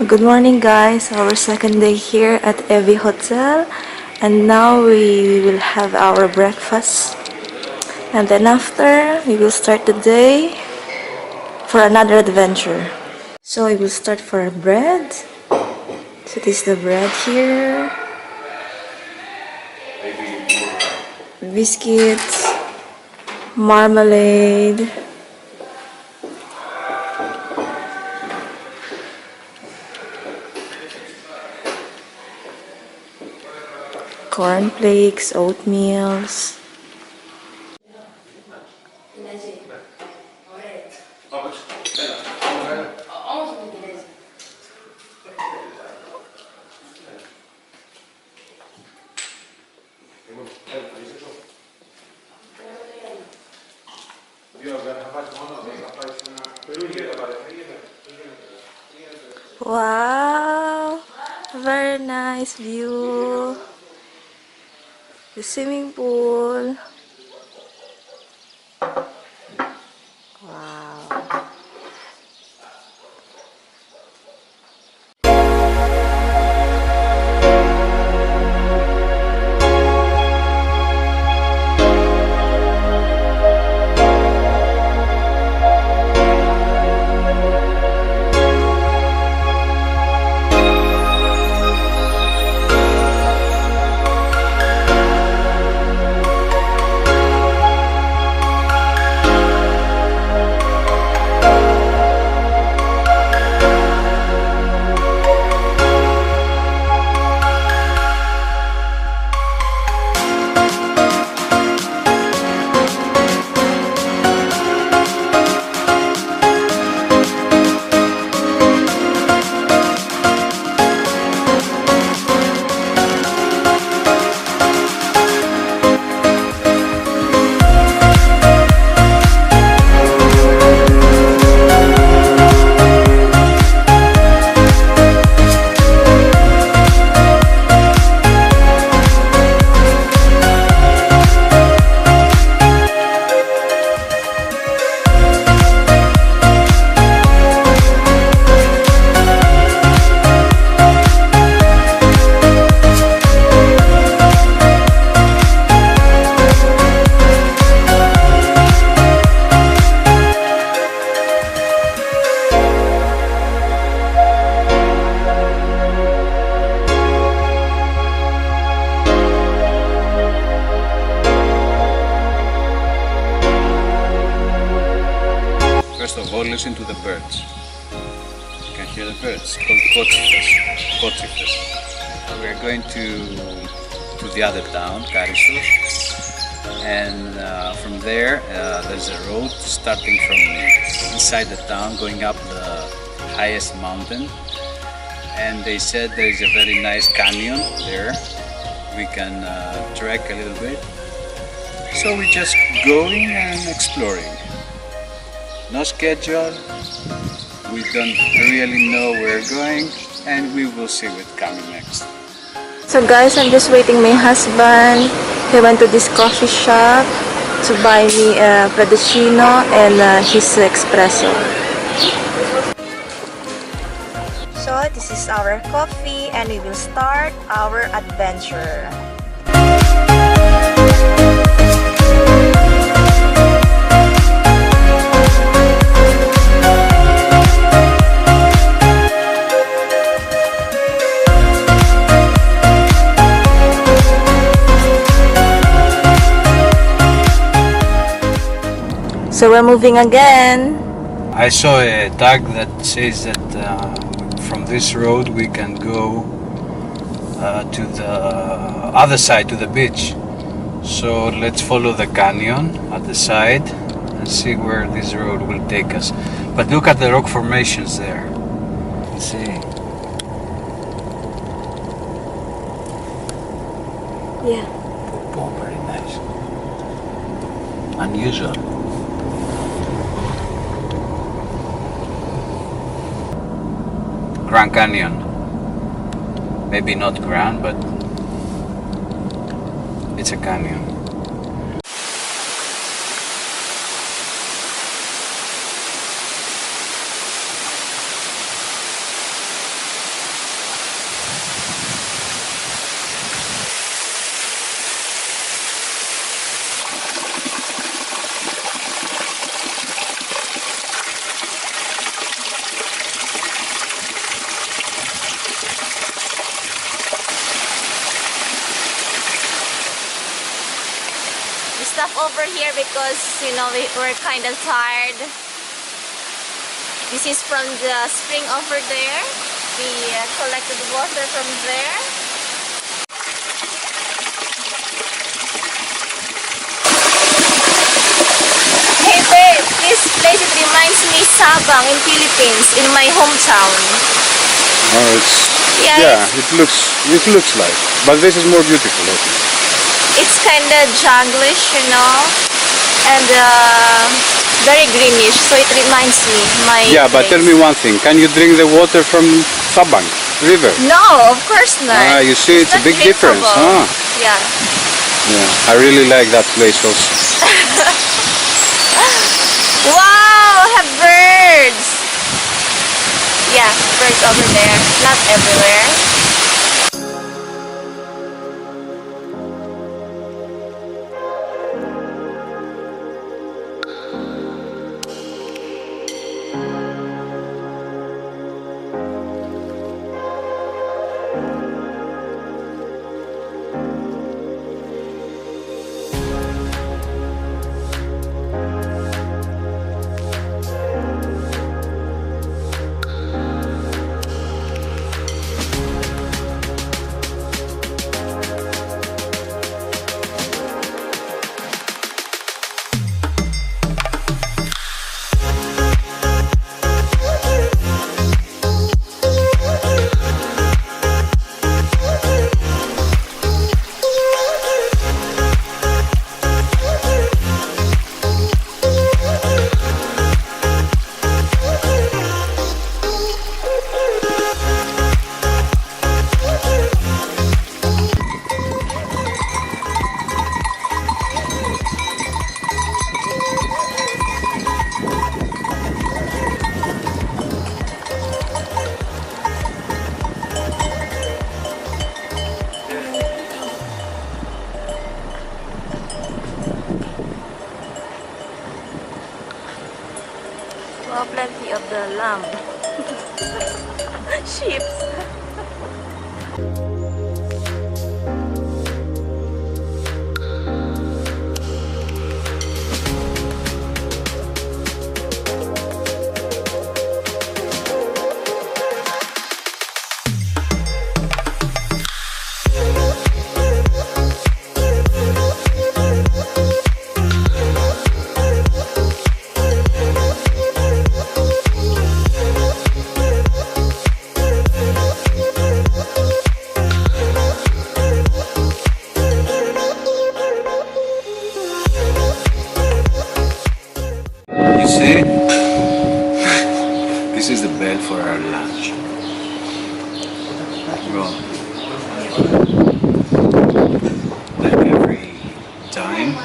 Good morning guys, our second day here at Evia Hotel, and now we will have our breakfast, and then after we will start the day for another adventure. So we will start for our bread. So this is the bread here, biscuits, marmalade, cornflakes, oatmeals. Wow, very nice view. The swimming pool. Wow. First of all, listen to the birds. You can hear the birds called kotsifes. We are going to the other town, Karystos, and from there there's a road starting from inside the town going up the highest mountain, and they said there is a very nice canyon there. We can trek a little bit, so we're just going and exploring. No schedule, we don't really know where we're going, and we will see what's coming next. So guys, I'm just waiting my husband. He went to this coffee shop to buy me a frappuccino and his espresso. So this is our coffee and we will start our adventure. So we're moving again. I saw a tag that says that from this road we can go to the other side, to the beach. So let's follow the canyon at the side and see where this road will take us. But look at the rock formations there. See? Yeah. Oh, very nice. Unusual. Grand Canyon. Maybe not grand, but it's a canyon. over here because, you know, we're kind of tired. This is from the spring over there. We collected water from there. Hey babe, this place, it reminds me Sabang in Philippines, in my hometown. Oh, it looks like, but this is more beautiful, I think. It's kind of junglish, you know, and very greenish, so it reminds me my But place. tell me one thing, can you drink the water from Sabang River? No, of course not. You see, it's a big difference, huh? Yeah. Yeah, I really like that place also. Wow, have birds. Yeah, birds over there, not everywhere. Wow, plenty of the lamb. Sheep. This is the bed for our lunch. Well, like every time,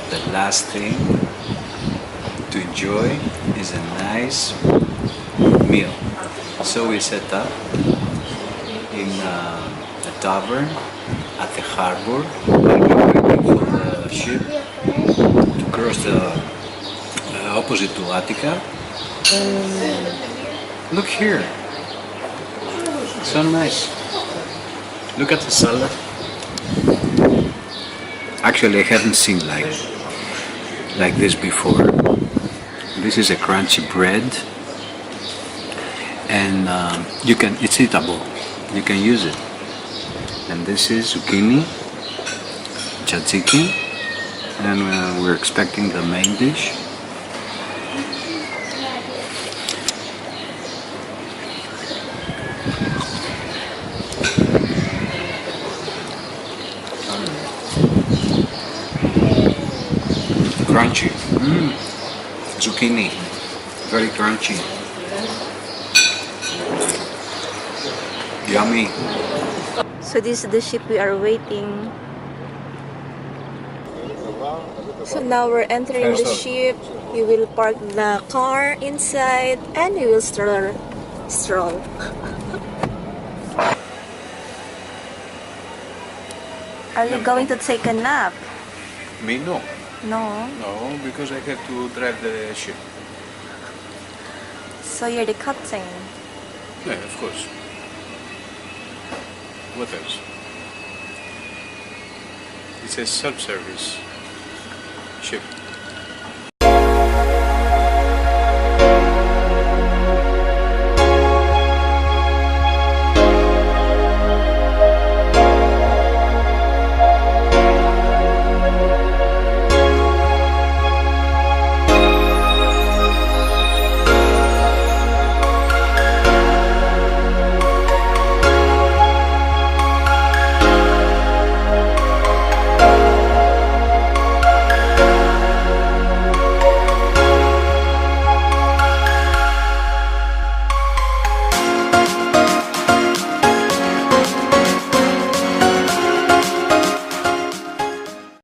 the last thing to enjoy is a nice meal. So we set up in a tavern at the harbor, and we're waiting for the ship to cross the opposite to Attica. Look here, so nice. Look at the salad. Actually, I haven't seen like this before. This is a crunchy bread, and it's eatable. You can use it. And this is zucchini, tzatziki, and we're expecting the main dish. Crunchy. Zucchini. Very crunchy. Yummy. So this is the ship we are waiting. So now we're entering the ship. We will park the car inside and we will stroll. Are you going to take a nap? Me, no. No. No, because I have to drive the ship. So you're the captain. Yeah, of course. What else? It's a self-service ship.